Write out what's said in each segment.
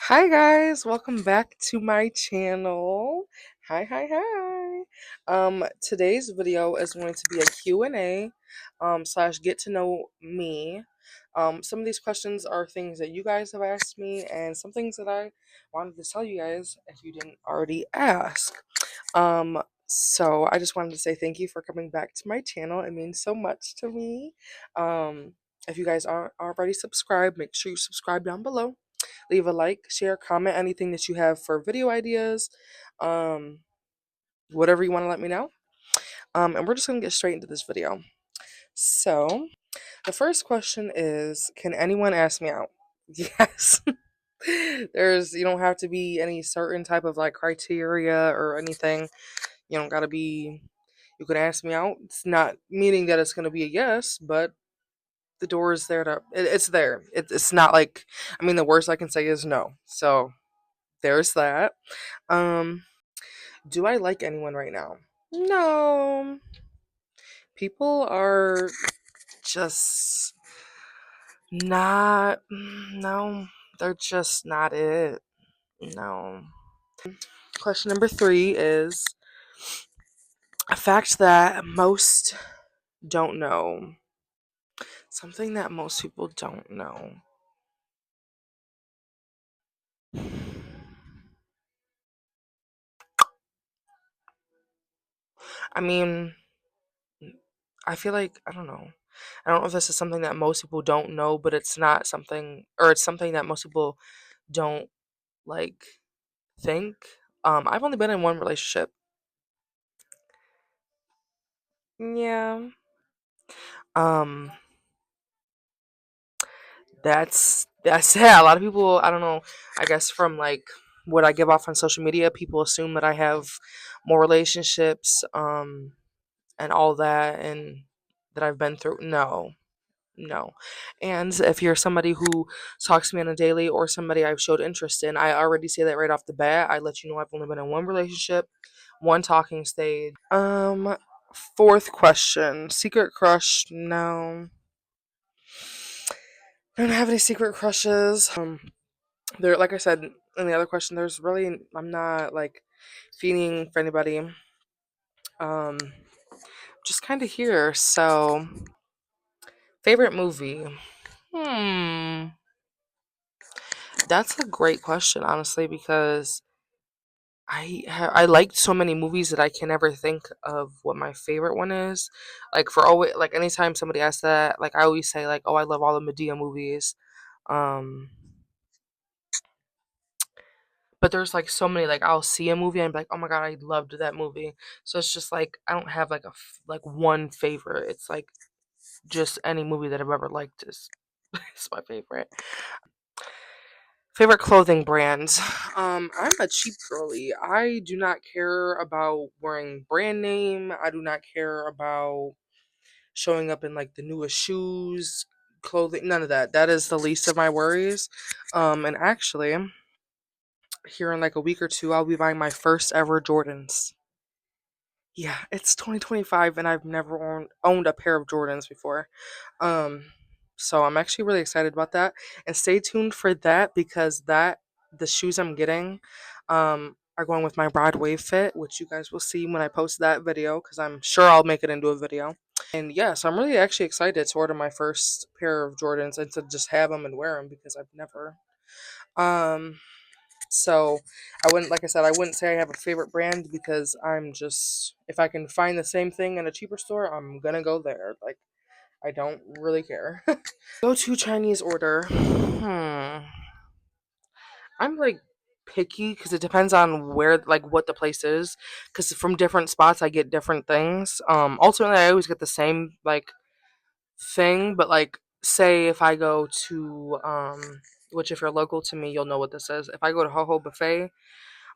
Hi guys, welcome back to my channel. Hi. Today's video is going to be a Q&A slash get to know me. Some of these questions are things that you guys have asked me and some things that I wanted to tell you guys if you didn't already ask. So I just wanted to say thank you for coming back to my channel. It means so much to me. If you guys aren't already subscribed, make sure you subscribe down below. Leave a like, share, comment, anything that you have for video ideas, um, whatever you want to let me know. And we're just going to get straight into this video. So, the first question is, can anyone ask me out? Yes. You don't have to be any certain type of like criteria or anything. You don't got to be, you can ask me out. It's not meaning that it's going to be a yes, but the door is there it's there. It's not like, I mean, the worst I can say is no. So, there's that. Um, do I like anyone right now? No. People are just not, no, they're just not it. No. Question number 3 is a fact that most don't know. Something that most people don't know. I mean, I feel like, I don't know. I don't know if this is something that most people don't know, but it's not something, or it's something that most people don't like think. I've only been in one relationship. Yeah. Um, that's yeah. A lot of people, I don't know. I guess from like what I give off on social media, people assume that I have more relationships, and all that, and that I've been through. No, no. And if you're somebody who talks to me on a daily or somebody I've showed interest in, I already say that right off the bat. I let you know I've only been in one relationship, one talking stage. Fourth question. Secret crush? No. I don't have any secret crushes. There, like I said in the other question, there's really, I'm not like feeling for anybody. Um, just kind of here. So, favorite movie? Hmm. That's a great question, honestly, because I liked so many movies that I can never think of what my favorite one is. Like for always, like anytime somebody asks that, like I always say like, oh, I love all the Medea movies. Um, but there's like so many, like I'll see a movie and be like, oh my god, I loved that movie. So it's just like I don't have like like one favorite. It's like just any movie that I've ever liked is is my favorite. Favorite clothing brands. I'm a cheap girly. I do not care about wearing brand name. I do not care about showing up in like the newest shoes, clothing, none of that. That is the least of my worries. And actually, here in like a week or two, I'll be buying my first ever Jordans. Yeah, it's 2025 and I've never owned a pair of Jordans before. Um, so I'm actually really excited about that. And stay tuned for that because the shoes I'm getting are going with my Broadway fit, which you guys will see when I post that video because I'm sure I'll make it into a video. And yeah, so I'm really actually excited to order my first pair of Jordans and to just have them and wear them because I've never. Um, so I wouldn't, like I said, I wouldn't say I have a favorite brand because I'm just, if I can find the same thing in a cheaper store, I'm gonna go there. Like I don't really care. Go to Chinese order. I'm like picky because it depends on where, like what the place is. Because from different spots, I get different things. Ultimately, I always get the same like thing, but like say if I go to which if you're local to me, you'll know what this is. If I go to Ho Ho Buffet,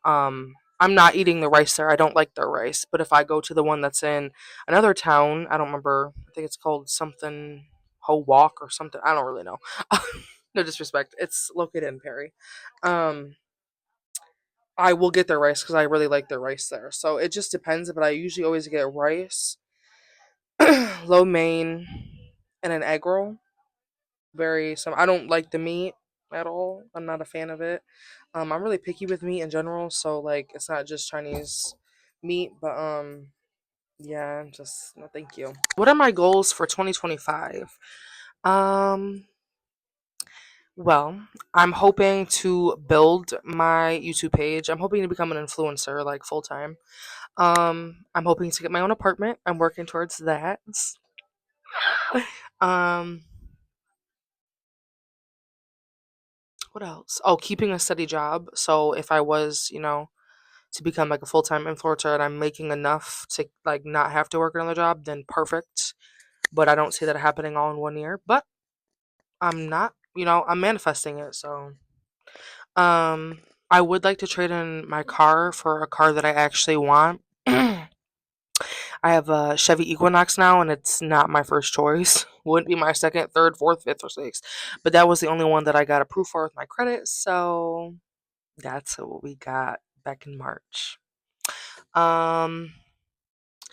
I'm not eating the rice there. I don't like their rice. But if I go to the one that's in another town, I don't remember. I think it's called something Ho Walk or something. I don't really know. No disrespect. It's located in Perry. Um, I will get their rice because I really like their rice there. So it just depends. But I usually always get rice, lo mein, and an egg roll. Very some. I don't like the meat at all. I'm not a fan of it. I'm really picky with meat in general, so like it's not just Chinese meat, but yeah, just no thank you. What are my goals for 2025? Um well, I'm hoping to build my YouTube page. I'm hoping to become an influencer like full time. I'm hoping to get my own apartment. I'm working towards that. Um what else? Oh, keeping a steady job. So if I was, to become like a full-time influencer and I'm making enough to like not have to work another job, then perfect. But I don't see that happening all in 1 year. But I'm not, I'm manifesting it. So um I would like to trade in my car for a car that I actually want. I have a Chevy Equinox now, and it's not my first choice. Wouldn't be my second, third, fourth, fifth, or sixth. But that was the only one that I got approved for with my credit. So that's what we got back in March. Um,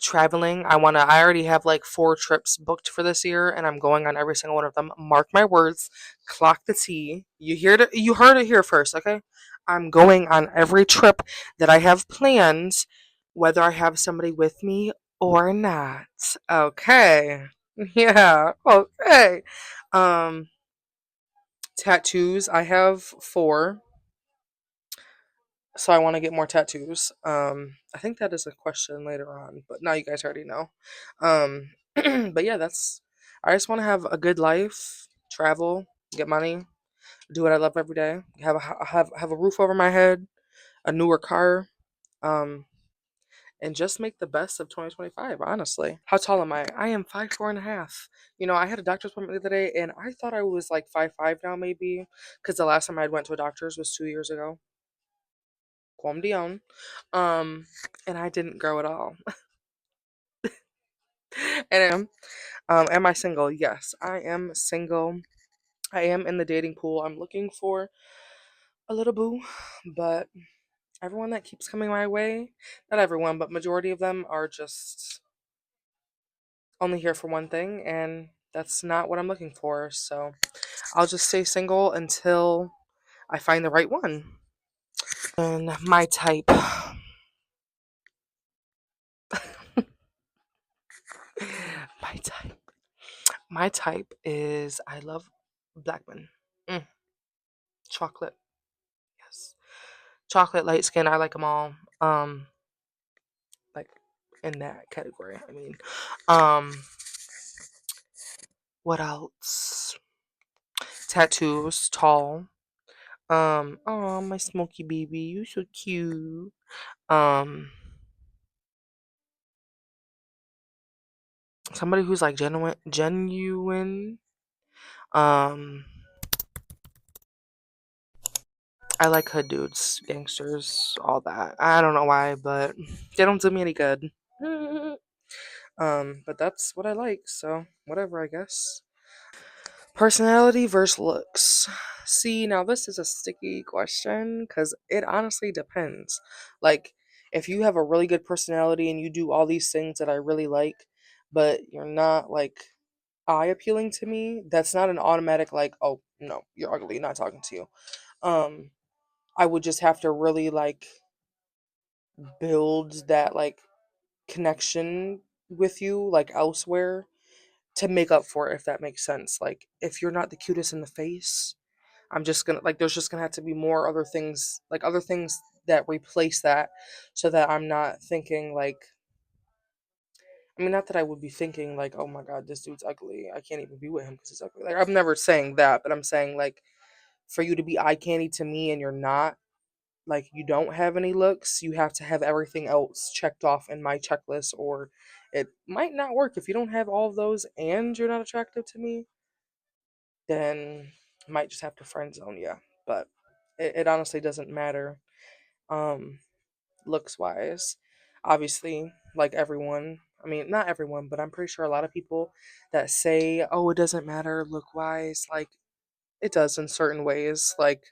Traveling. I already have like 4 trips booked for this year, and I'm going on every single one of them. Mark my words. Clock the T. You heard it here first, okay? I'm going on every trip that I have planned, whether I have somebody with me or not. Okay. Yeah. Okay. Um, Tattoos. I have 4. So I want to get more tattoos. I think that is a question later on, but now you guys already know. But yeah, I just want to have a good life, travel, get money, do what I love every day, have a roof over my head, a newer car, um, and just make the best of 2025. Honestly, how tall am I? I am 5'4" and a half. I had a doctor's appointment the other day, and I thought I was like 5'5" now, maybe, because the last time I went to a doctor's was 2 years ago. Calm down. Um, and I didn't grow at all. And am I single? Yes, I am single. I am in the dating pool. I'm looking for a little boo, but everyone that keeps coming my way, not everyone, but majority of them are just only here for one thing, and that's not what I'm looking for. So I'll just stay single until I find the right one. And my type. My type. My type is I love black men. Mm, chocolate. Yes. Chocolate, light skin, I like them all. Like in that category. I mean, um, what else? Tattoos, tall. Oh, my smoky baby, you so cute. Um, Somebody who's like genuine. Um, I like hood dudes, gangsters, all that. I don't know why, but they don't do me any good. But that's what I like, so whatever, I guess. Personality versus looks. See, now this is a sticky question because it honestly depends. Like, if you have a really good personality and you do all these things that I really like, but you're not like eye appealing to me, that's not an automatic, like, oh, no, you're ugly, not talking to you. Um, I would just have to really like build that like connection with you, like elsewhere, to make up for it, if that makes sense. Like, if you're not the cutest in the face, I'm just gonna like there's just gonna have to be more other things that replace that, so that I'm not thinking like, I mean, not that I would be thinking like, oh my god, this dude's ugly, I can't even be with him because he's ugly. Like, I'm never saying that, but I'm saying like, for you to be eye candy to me and you're not, like, you don't have any looks, you have to have everything else checked off in my checklist, or it might not work. If you don't have all of those and you're not attractive to me, then I might just have to friend zone you. But it honestly doesn't matter, um, looks wise. Obviously, like everyone, I mean, not everyone, but I'm pretty sure a lot of people that say, oh, it doesn't matter look wise, like, it does in certain ways. Like,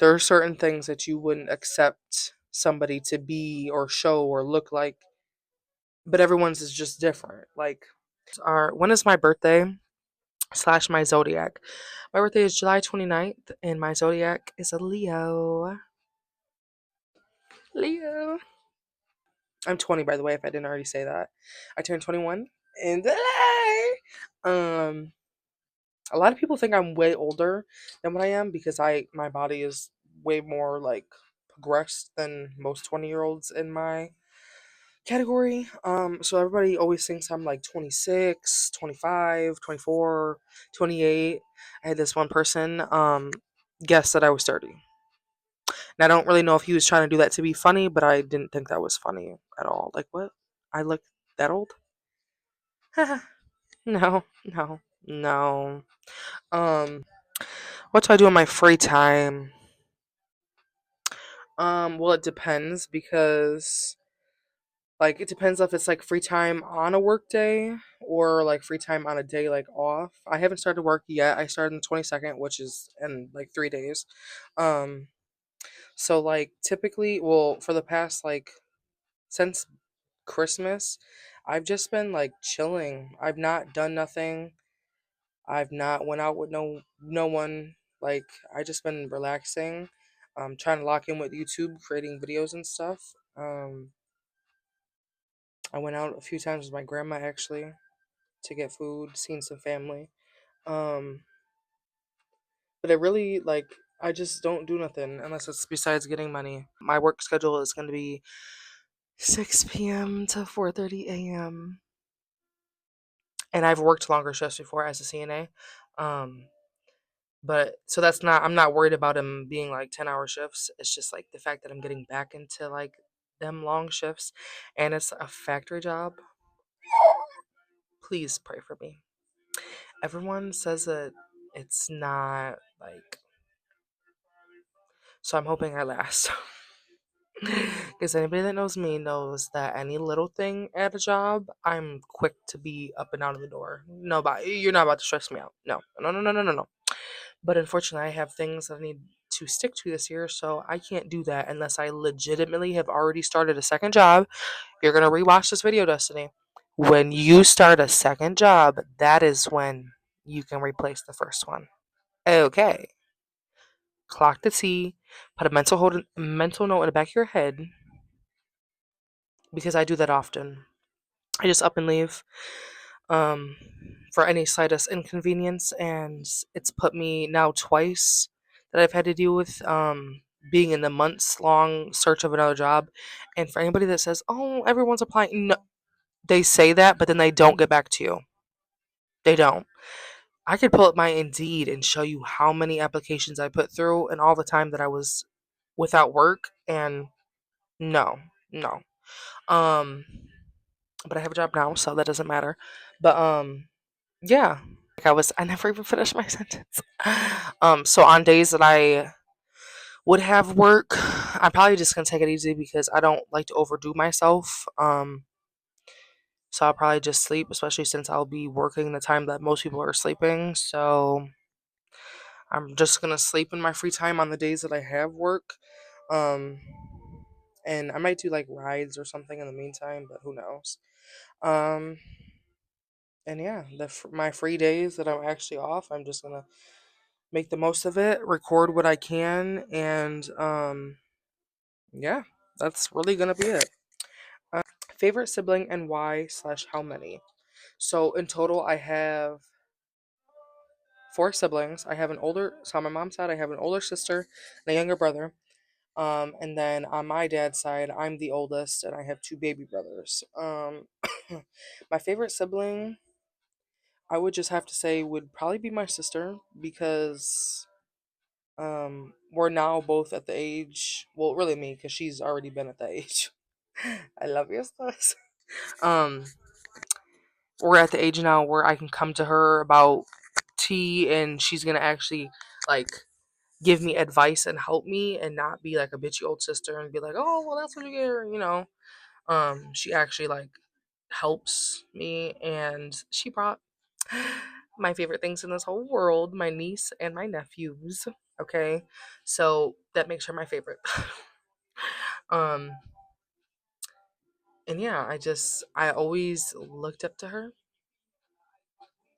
there are certain things that you wouldn't accept somebody to be or show or look like, but everyone's is just different. Like, when is my birthday slash my zodiac? My birthday is July 29th, and my zodiac is a Leo. Leo. I'm 20, by the way, if I didn't already say that. I turned 21 in July. A lot of people think I'm way older than what I am because my body is way more like progressed than most 20-year-olds in my category. So everybody always thinks I'm like 26, 25, 24, 28. I had this one person guess that I was 30. And I don't really know if he was trying to do that to be funny, but I didn't think that was funny at all. Like, what? I look that old? No, no, no. What do I do in my free time? Well, it depends because like it depends if it's like free time on a work day or like free time on a day like off. I haven't started work yet. I started on the 22nd, which is in like 3 days. Um, so like typically, well, for the past like since Christmas, I've just been like chilling. I've not done nothing. I've not went out with no one. Like I just been relaxing. Trying to lock in with YouTube, creating videos and stuff. I went out a few times with my grandma actually to get food, seen some family. Um, but I really like I just don't do nothing unless it's besides getting money. My work schedule is going to be 6 p.m. to 4:30 a.m. and I've worked longer shifts before as a CNA. Um, but so that's not I'm not worried about them being like 10-hour shifts. It's just like the fact that I'm getting back into like them long shifts and it's a factory job. Please pray for me. Everyone says that it's not like so I'm hoping I last. Because anybody that knows me knows that any little thing at a job, I'm quick to be up and out of the door. Nobody, you're not about to stress me out. No, no, no, no, no, no, no. But unfortunately, I have things that I need to stick to this year, so I can't do that unless I legitimately have already started a second job. You're gonna rewatch this video, Destiny. When you start a second job, that is when you can replace the first one. Okay. Clock the T. Put a mental note in the back of your head because I do that often. I just up and leave um, for any slightest inconvenience, and it's put me now twice that I've had to deal with being in the months long search of another job. And for anybody that says, "Oh, everyone's applying," no, they say that, but then they don't get back to you. They don't. I could pull up my Indeed and show you how many applications I put through and all the time that I was without work, and no, no. Um, but I have a job now, so that doesn't matter. But yeah, like I never even finished my sentence. So on days that I would have work, I'm probably just gonna take it easy because I don't like to overdo myself. So I'll probably just sleep, especially since I'll be working the time that most people are sleeping. So I'm just gonna sleep in my free time on the days that I have work. Um, and I might do like rides or something in the meantime, but who knows? Um, and yeah, my free days that I'm actually off, I'm just gonna make the most of it, record what I can, and yeah, that's really gonna be it. Favorite sibling and why/how many? So in total, I have four siblings. I have an older, so on my mom's side, I have an older sister and a younger brother. And then on my dad's side, I'm the oldest, and I have two baby brothers. My favorite sibling, I would just have to say, would probably be my sister because we're now both at the age. Well, really me, because she's already been at that age. I love you, sis. Um, we're at the age now where I can come to her about tea, and she's gonna actually like give me advice and help me, and not be like a bitchy old sister and be like, oh, well, that's what you get, you know. She actually like helps me, and she brought my favorite things in this whole world, my niece and my nephews. Okay, so that makes her my favorite. um, and yeah, I always looked up to her.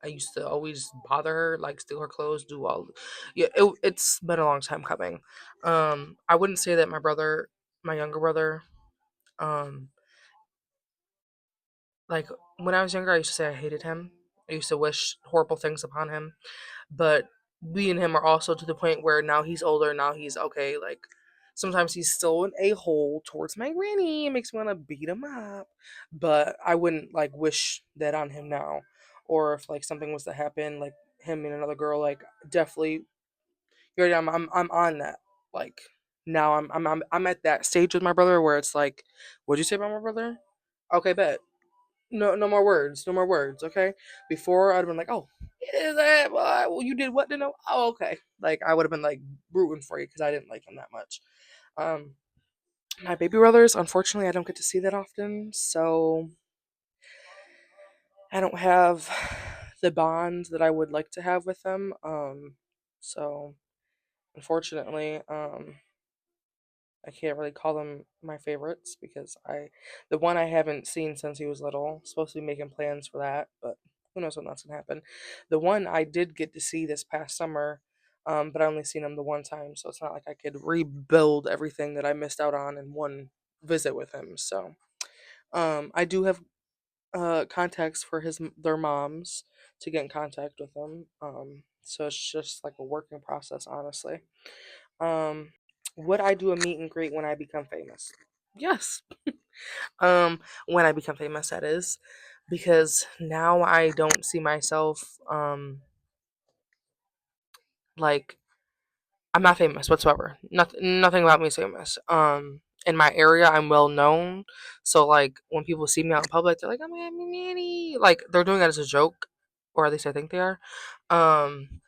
I used to always bother her, like steal her clothes, do all. Yeah, it's been a long time coming. I wouldn't say that my brother. my younger brother. Um, like when I was younger, I used to say I hated him. I used to wish horrible things upon him. But we and him are also to the point where now he's older. Now he's okay. Like sometimes he's still an a hole towards my granny. It makes me want to beat him up. But I wouldn't like wish that on him now. Or if like something was to happen, like him and another girl, like definitely. You're right, I'm on that. Like now I'm at that stage with my brother where it's like, what'd you say about my brother? Okay, bet. No more words. No more words. Okay. Before I'd have been like, oh, is that well you did what to know? Oh, okay. Like I would have been like rooting for you because I didn't like him that much. Um, my baby brothers, unfortunately, I don't get to see that often, so I don't have the bond that I would like to have with them. So unfortunately, I can't really call them my favorites because the one I haven't seen since he was little, supposed to be making plans for that, but who knows when that's gonna happen. The one I did get to see this past summer, but I only seen him the one time, so it's not like I could rebuild everything that I missed out on in one visit with him. So, I do have contacts for their moms to get in contact with them. So it's just like a working process, honestly. Um, would I do a meet and greet when I become famous? Yes. When I become famous, that is, because now I don't see myself like I'm not famous whatsoever. Nothing about me is famous. In my area, I'm well known, so like when people see me out in public, they're like, "Oh my God, Manny!" Like they're doing that as a joke, or at least I think they are. Um,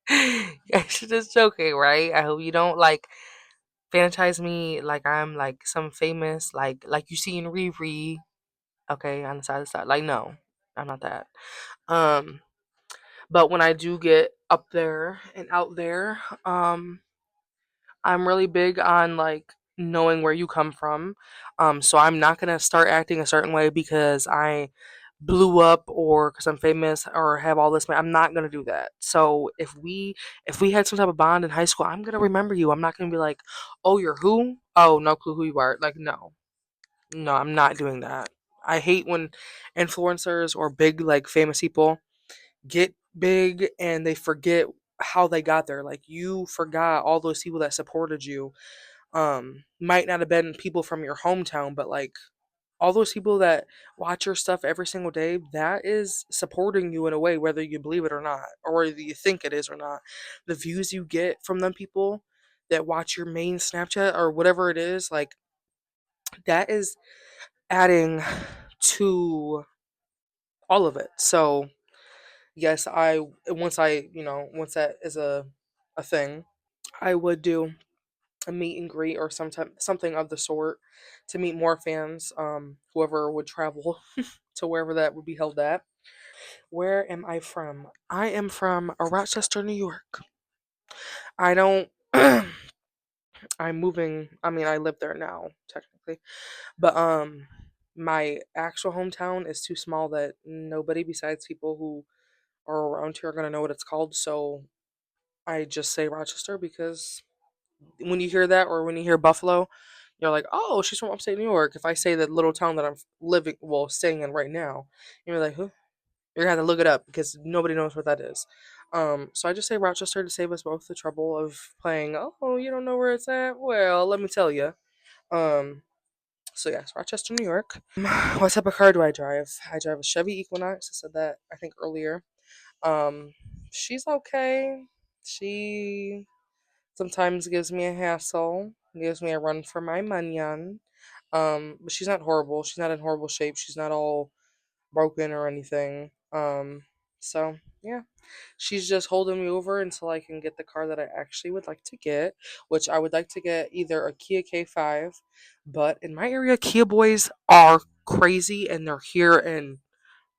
I'm just joking, right? I hope you don't like fantasize me like I'm like some famous like you see in Riri, okay, on the side of the side. Like no, I'm not that. Um, but when I do get up there and out there, I'm really big on like knowing where you come from. So I'm not gonna start acting a certain way because I blew up or because I'm famous or have all this. I'm not gonna do that. So if we had some type of bond in high school, I'm gonna remember you. I'm not gonna be like, oh, you're who? Oh, no clue who you are. Like no, no, I'm not doing that. I hate when influencers or big like famous people get big and they forget how they got there. Like you forgot all those people that supported you. Might not have been people from your hometown, but like all those people that watch your stuff every single day, that is supporting you in a way, whether you believe it or not, or whether you think it is or not. The views you get from them people that watch your main Snapchat or whatever it is, like that is adding to all of it. So yes, once that is a thing, I would do a meet and greet or something of the sort to meet more fans. Whoever would travel to wherever that would be held at. Where am I from? I am from Rochester, New York. I don't. I'm moving. I mean, I live there now technically, but my actual hometown is too small that nobody besides people who are around here are gonna know what it's called. So I just say Rochester because when you hear that or when you hear Buffalo, you're like, oh, she's from upstate New York. If I say the little town that I'm staying in right now, you're like, who? You're gonna have to look it up because nobody knows what that is. So I just say Rochester to save us both the trouble of playing. Oh, you don't know where it's at? Well, let me tell you. Um, so yes, Rochester, New York. What type of car do I drive? I drive a Chevy Equinox. I said that I think earlier. Um, she's okay. She sometimes gives me a hassle, gives me a run for my money. But she's not horrible. She's not in horrible shape. She's not all broken or anything. So yeah, she's just holding me over until I can get the car that I actually would like to get, which I would like to get either a Kia K5, but in my area, Kia boys are crazy and they're here and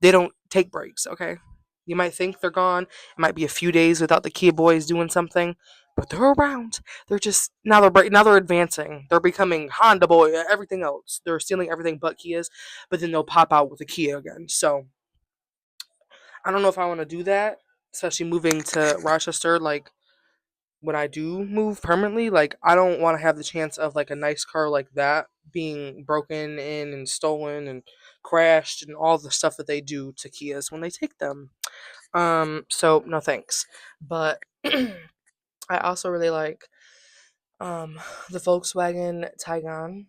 they don't take breaks, okay? You might think they're gone. It might be a few days without the Kia boys doing something, but they're around. They're just now they're advancing. They're becoming Honda boy, everything else. They're stealing everything but Kias, but then they'll pop out with a Kia again. So I don't know if I want to do that, especially moving to Rochester like when I do move permanently, like I don't want to have the chance of like a nice car like that being broken in and stolen and crashed and all the stuff that they do to Kias when they take them. So no thanks. But I also really like um the Volkswagen Tiguan.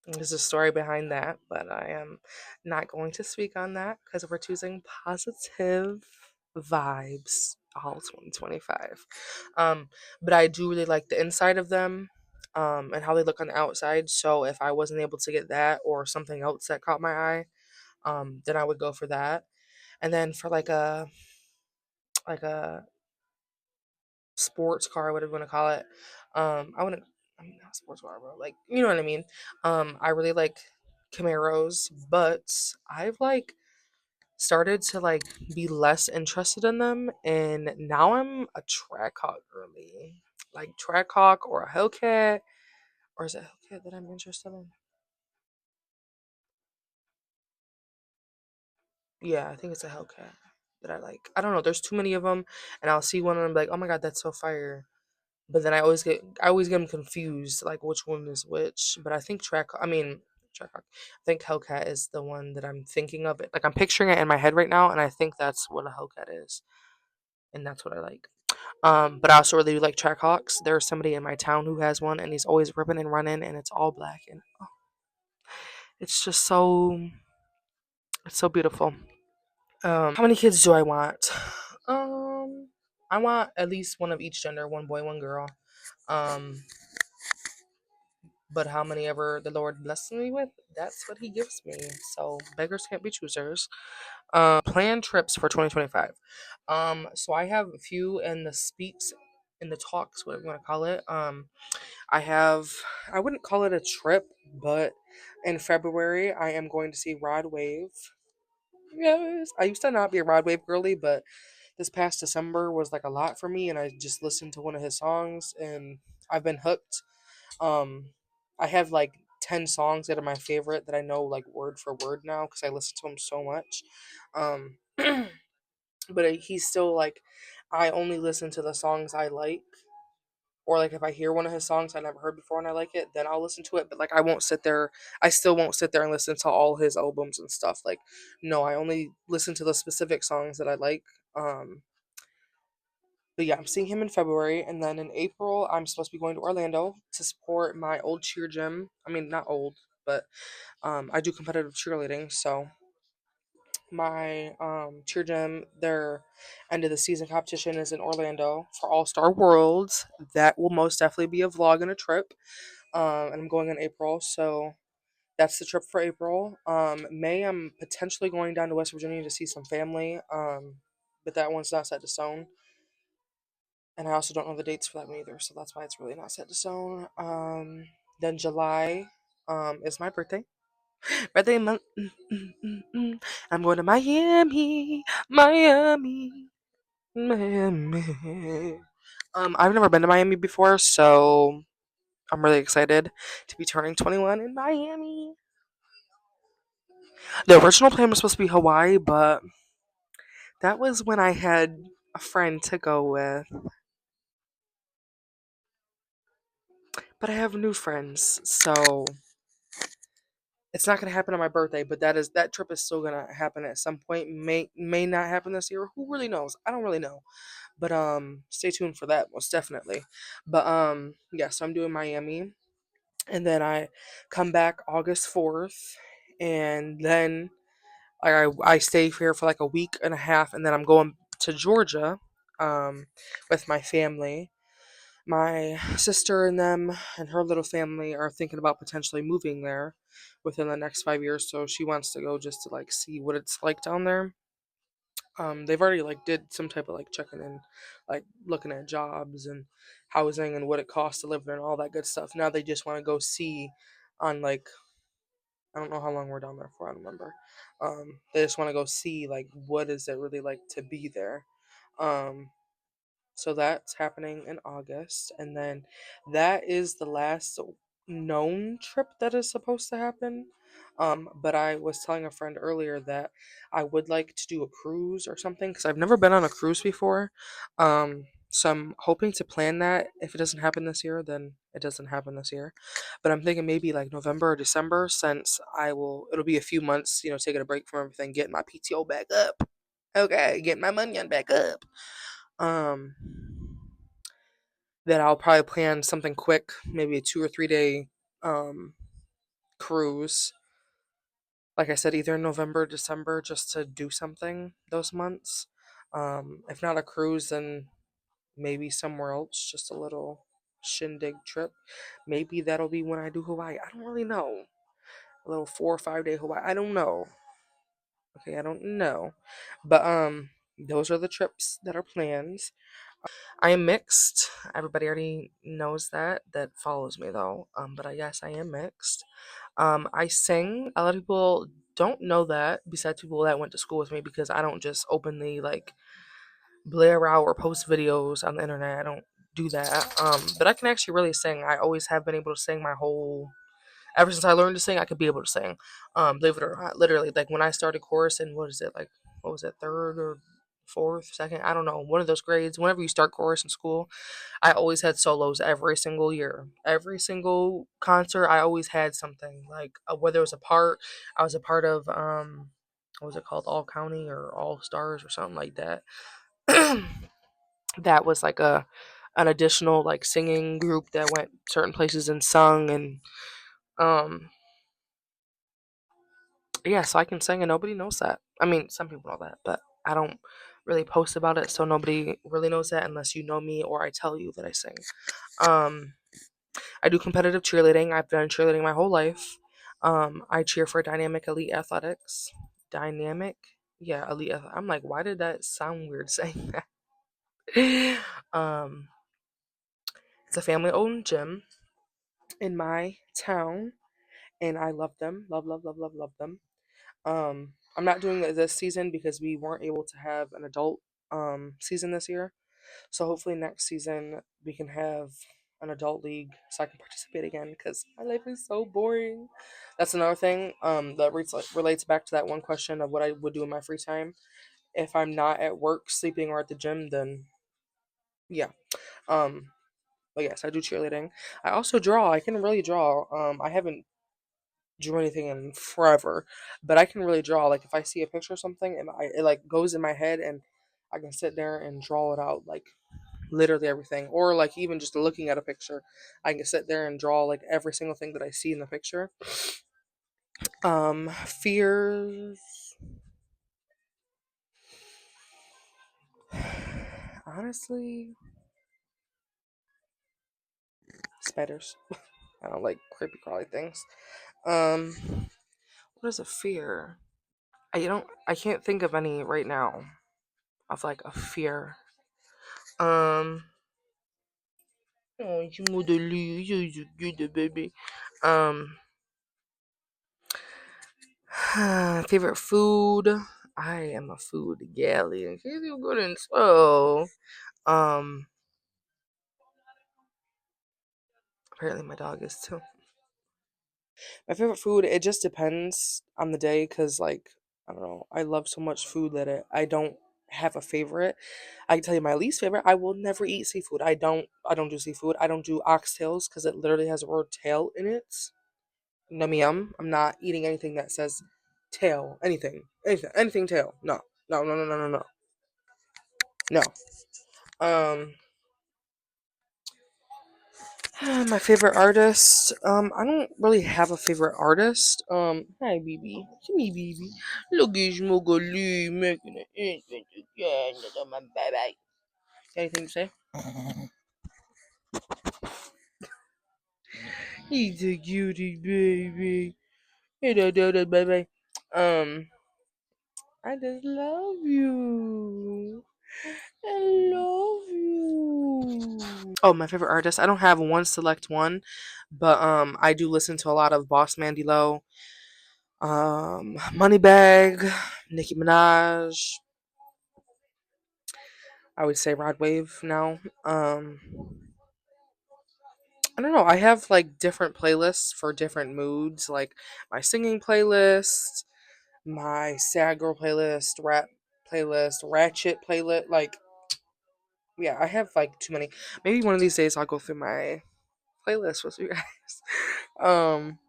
There's a story behind that, but I am not going to speak on that because we're choosing positive vibes all 2025. But I do really like the inside of them, and how they look on the outside. So if I wasn't able to get that or something else that caught my eye, then I would go for that. And then for like a sports car, whatever you want to call it, I wouldn't. I mean, not sports car, bro. Like, you know what I mean. I really like Camaros, but I've like started to like be less interested in them, and now I'm a Trackhawk girly, like Trackhawk or a Hellcat, or is it Hellcat that I'm interested in? Yeah, I think it's a Hellcat that I like. I don't know. There's too many of them, and I'll see one and I'm like, oh my god, that's so fire. But then I always get them confused, like which one is which. But I think Trackhawk. I think Hellcat is the one that I'm thinking of. It like I'm picturing it in my head right now, and I think that's what a Hellcat is, and that's what I like. But I also really like Trackhawks. There's somebody in my town who has one, and he's always ripping and running, and it's all black, and oh, it's just so beautiful. How many kids do I want? Um, I want at least one of each gender, one boy, one girl. Um, but how many ever the Lord blesses me with, that's what He gives me. So beggars can't be choosers. Plan trips for 2025. So I have a few in the speaks, in the talks, whatever you want to call it. I have, I wouldn't call it a trip, but in February I am going to see Rod Wave. Yes, I used to not be a Rod Wave girly, but this past December was like a lot for me, and I just listened to one of his songs, and I've been hooked. Um, I have like 10 songs that are my favorite that I know like word for word now because I listen to him so much. Um, but he's still like, I only listen to the songs I like, or like if I hear one of his songs I never heard before and I like it, then I'll listen to it. But like I won't sit there. I still won't sit there and listen to all his albums and stuff. Like, no, I only listen to the specific songs that I like. Um, but yeah, I'm seeing him in February, and then in April I'm supposed to be going to Orlando to support my old cheer gym. I mean, not old, but I do competitive cheerleading, so my cheer gym, their end of the season competition is in Orlando for All Star Worlds. That will most definitely be a vlog and a trip. And I'm going in April, so that's the trip for April. May I'm potentially going down to West Virginia to see some family. But that one's not set to stone. And I also don't know the dates for that one either, so that's why it's really not set to stone. Then July is my birthday. Birthday month. I'm going to Miami, Miami, Miami. I've never been to Miami before, so I'm really excited to be turning 21 in Miami. The original plan was supposed to be Hawaii, but that was when I had a friend to go with. But I have new friends, so it's not gonna happen on my birthday. But that trip is still gonna happen at some point. May not happen this year. Who really knows? I don't really know. But stay tuned for that most definitely. But yeah, so I'm doing Miami, and then I come back August 4th, and then I stay here for like a week and a half, and then I'm going to Georgia, with my family. My sister and them and her little family are thinking about potentially moving there within the next 5 years. So she wants to go just to like see what it's like down there. They've already like did some type of like checking in, like looking at jobs and housing and what it costs to live there and all that good stuff. Now they just want to go see on like, I don't know how long we're down there for. I don't remember. They just want to go see like what is it really like to be there. Um, so that's happening in August, and then that is the last known trip that is supposed to happen. But I was telling a friend earlier that I would like to do a cruise or something because I've never been on a cruise before. Um, So I'm hoping to plan that. If it doesn't happen this year, then it doesn't happen this year. But I'm thinking maybe like November or December, since it'll be a few months, taking a break from everything, getting my PTO back up. Okay, getting my money on back up. Um, that I'll probably plan something quick, maybe a 2 or 3 day um cruise. Like I said, either in November or December, just to do something those months. If not a cruise, then maybe somewhere else, just a little shindig trip. Maybe that'll be when I do Hawaii. I don't really know. A little 4 or 5 day Hawaii. I don't know. Okay, I don't know. But those are the trips that are planned. I am mixed. Everybody already knows that follows me though. But I guess I am mixed. I sing. A lot of people don't know that, besides people that went to school with me, because I don't just openly like blare out or post videos on the internet. I don't do that. But I can actually really sing. I always have been able to sing my whole ever since I learned to sing, I could be able to sing. Believe it or not, literally, like when I started chorus in what is it, like what was it, third or fourth, second? I don't know, one of those grades. Whenever you start chorus in school, I always had solos every single year. Every single concert, I always had something like whether it was a part, I was a part of what was it called, All County or All Stars or something like that. That was like a an additional like singing group that went certain places and sung and um yeah, so I can sing and nobody knows that. I mean, some people know that, but I don't really post about it, so nobody really knows that unless you know me or I tell you that I sing. Um, I do competitive cheerleading. I've done cheerleading my whole life. I cheer for Dynamic Elite Athletics. Dynamic, yeah, Elite. I'm like, why did that sound weird saying that? um, it's a family-owned gym in my town, and I love them. Love, love, love, love, love them. I'm not doing it this season because we weren't able to have an adult season this year. So hopefully next season we can have an adult league so I can participate again because my life is so boring. That's another thing that relates back to that one question of what I would do in my free time. If I'm not at work, sleeping, or at the gym, then yeah. Um, but yes, I do cheerleading. I also draw. I can really draw. I haven't drew anything in forever, but I can really draw. Like if I see a picture of something and it like goes in my head and I can sit there and draw it out like literally everything. Or like even just looking at a picture, I can sit there and draw like every single thing that I see in the picture. Fears. Honestly, spiders. I don't like creepy crawly things. Um, what is a fear? I can't think of any right now of like a fear. Um Oh, you mother you so good, baby. Um, favorite food. I am a food galley. In case you couldn't tell. Um, apparently my dog is too. My favorite food. It just depends on the day, cause like I don't know. I love so much food that I don't have a favorite. I can tell you my least favorite. I will never eat seafood. I don't do seafood. I don't do oxtails because it literally has the word tail in it. Nummy yum. I'm not eating anything that says tail. Anything tail. No. No, no, no, no, no, no. No. Um my favorite artist. I don't really have a favorite artist. Hi BB. Come here, BB. Look at Smogoli making an infant again. Look at my baby. Anything to say? He's a cutie baby. Hey, baby. Um, I just love you. I love you. Oh, my favorite artist. I don't have one select one, but I do listen to a lot of Boss Mandy Low, Moneybag, Nicki Minaj. I would say Rod Wave now. I don't know. I have like different playlists for different moods, like my singing playlist, my sad girl playlist, rap playlist, ratchet playlist. Like Yeah, I have like too many. Maybe one of these days I'll go through my playlist with you guys. um,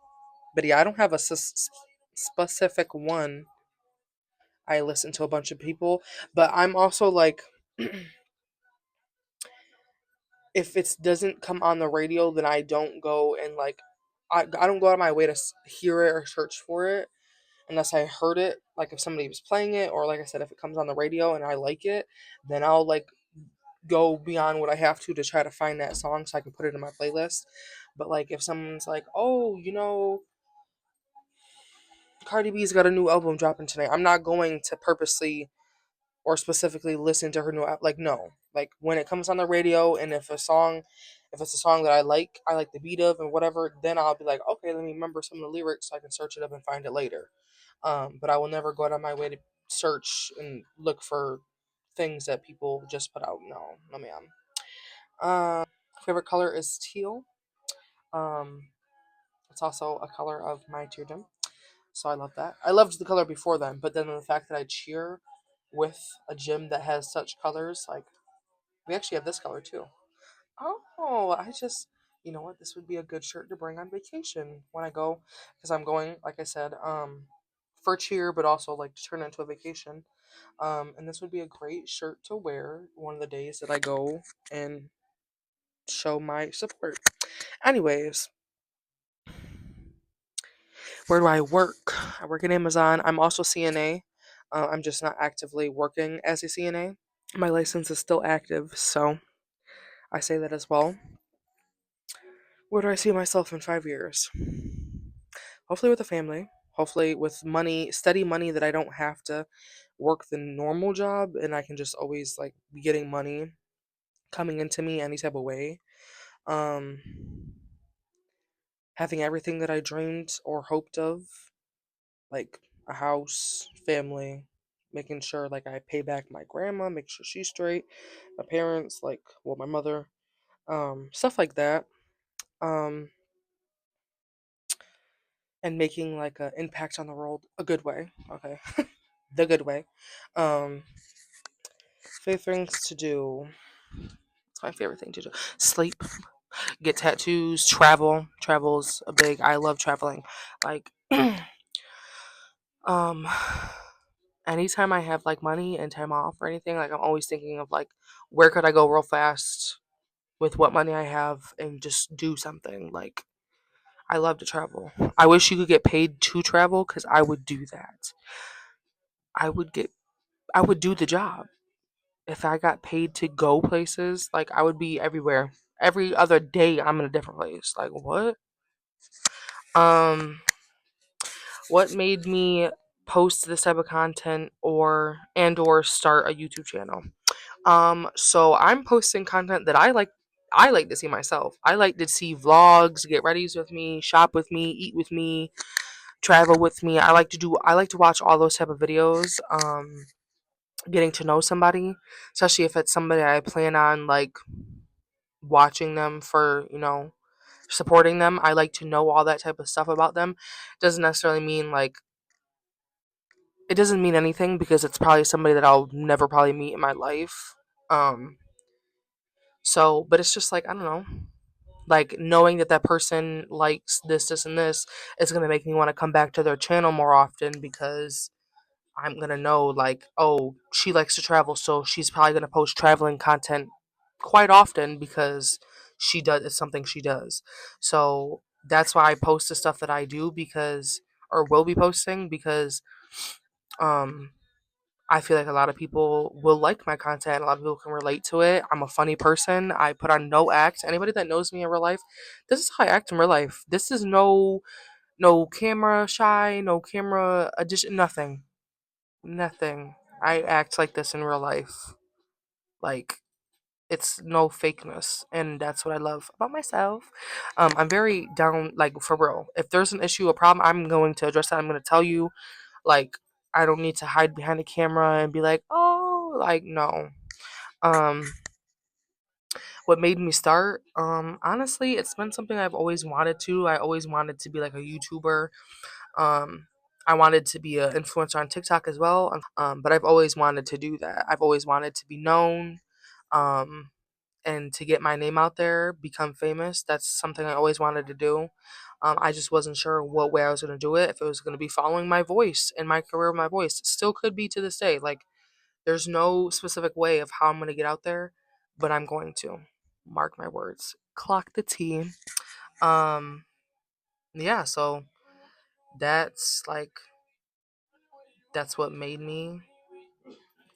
but yeah, I don't have a specific one. I listen to a bunch of people, but I'm also like, if it doesn't come on the radio, then I don't go and like, I don't go out of my way to hear it or search for it unless I heard it. Like if somebody was playing it, or like I said, if it comes on the radio and I like it, then I'll like go beyond what I have to try to find that song so I can put it in my playlist. But like if someone's like, oh, Cardi B's got a new album dropping tonight, I'm not going to purposely or specifically listen to her new album. Like no, like when it comes on the radio, and if it's a song that I like the beat of and whatever, then I'll be like, okay, let me remember some of the lyrics so I can search it up and find it later. But I will never go out of my way to search and look for things that people just put out. No, no, ma'am. Favorite color is teal. Um, it's also a color of my teardom, so I love that. I loved the color before then, but then the fact that I cheer with a gym that has such colors, like we actually have this color too. Oh, you know what? This would be a good shirt to bring on vacation when I go, because I'm going, like I said, for cheer, but also like to turn into a vacation. And this would be a great shirt to wear one of the days that I go and show my support. Anyways, where do I work? I work at Amazon. I'm also CNA. I'm just not actively working as a CNA. My license is still active, so I say that as well. Where do I see myself in 5 years? Hopefully with a family. Hopefully with money, steady money that I don't have to work the normal job, and I can just always like be getting money coming into me any type of way. Um, Having everything that I dreamed or hoped of, like a house, family, making sure like I pay back my grandma, make sure she's straight, my parents, like well my mother, stuff like that. Um, and making like an impact on the world a good way. Okay. The good way. Um, favorite things to do. It's my favorite thing to do. Sleep, get tattoos, travel. Travel's a big. I love traveling. Like, um, anytime I have like money and time off or anything, like I'm always thinking of like where could I go real fast with what money I have and just do something. Like I love to travel. I wish you could get paid to travel because I would do that. I would get. I would do the job if I got paid to go places. Like I would be everywhere. Every other day, I'm in a different place. Like what? Um, what made me post this type of content or start a YouTube channel? So I'm posting content that I like. I like to see myself. I like to see vlogs, get ready with me, shop with me, eat with me, travel with me. I like to watch all those type of videos. Getting to know somebody, especially if it's somebody I plan on like watching them for, supporting them. I like to know all that type of stuff about them. Doesn't necessarily mean like it doesn't mean anything because it's probably somebody that I'll never probably meet in my life. Um but it's just like I don't know, like knowing that that person likes this and this is going to make me want to come back to their channel more often because I'm gonna know like, oh, she likes to travel, so she's probably gonna post traveling content quite often because it's something she does. So that's why I post the stuff that I do because or will be posting because um I feel like a lot of people will like my content. A lot of people can relate to it. I'm a funny person. I put on no act. Anybody that knows me in real life, this is how I act in real life. This is no camera shy, no camera addition, nothing. Nothing. I act like this in real life. Like it's no fakeness, and that's what I love about myself. I'm very down, like for real. If there's an issue, a problem, I'm going to address that. I'm going to tell you. Like I don't need to hide behind a camera and be like, oh, like no. Um, what made me start? Honestly, it's been something I've always wanted to. I always wanted to be like a YouTuber. Um, I wanted to be an influencer on TikTok as well. But I've always wanted to do that. I've always wanted to be known. Um, and to get my name out there, become famous. That's something I always wanted to do. I just wasn't sure what way I was going to do it. If it was going to be following my voice and my career of my voice, still could be to this day. Like, there's no specific way of how I'm going to get out there, but I'm going to. Mark my words. Clock the T. Um, yeah, so that's like, that's what made me.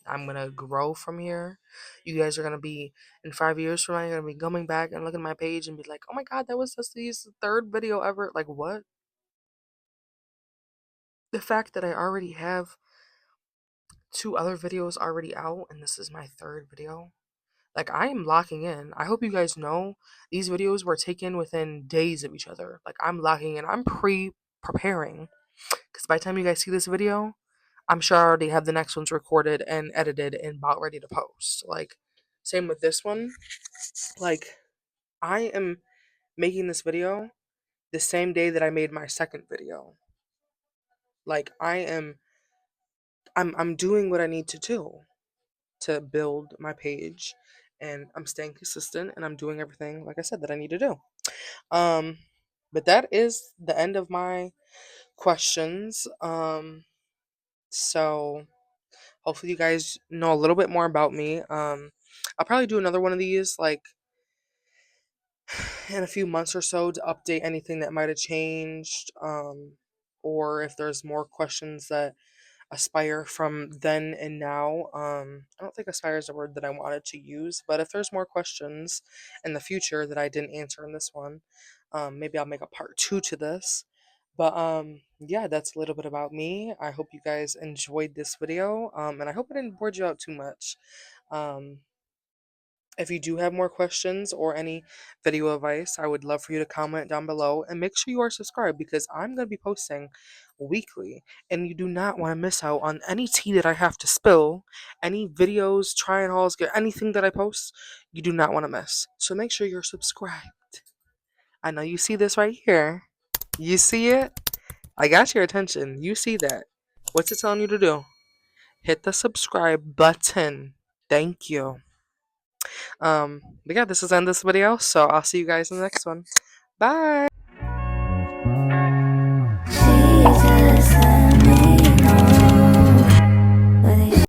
I'm gonna grow from here. You guys are gonna be in 5 years from now. You're gonna be coming back and looking at my page and be like, "Oh my God, that was Dusty's third video ever." Like what? The fact that I already have two other videos already out and this is my third video. Like I am locking in. I hope you guys know these videos were taken within days of each other. Like I'm locking in. I'm preparing because by the time you guys see this video, I'm sure I already have the next ones recorded and edited and about ready to post. Like, same with this one. Like, I am making this video the same day that I made my second video. Like, I'm doing what I need to do to build my page, and I'm staying consistent, and I'm doing everything, like I said, that I need to do. Um, but that is the end of my questions. So hopefully you guys know a little bit more about me. I'll probably do another one of these like in a few months or so to update anything that might have changed. Or if there's more questions that aspire from then and now. I don't think aspire is a word that I wanted to use, but if there's more questions in the future that I didn't answer in this one, maybe I'll make a part two to this. But yeah, that's a little bit about me. I hope you guys enjoyed this video. And I hope I didn't bore you out too much. Um, if you do have more questions or any video advice, I would love for you to comment down below and make sure you are subscribed because I'm going to be posting weekly and you do not want to miss out on any tea that I have to spill, any videos, try and hauls, get anything that I post, you do not want to miss. So make sure you're subscribed. I know you see this right here. You see it? I got your attention. You see that. What's it telling you to do? Hit the subscribe button. Thank you. But yeah, this is the end of this video, so I'll see you guys in the next one. Bye!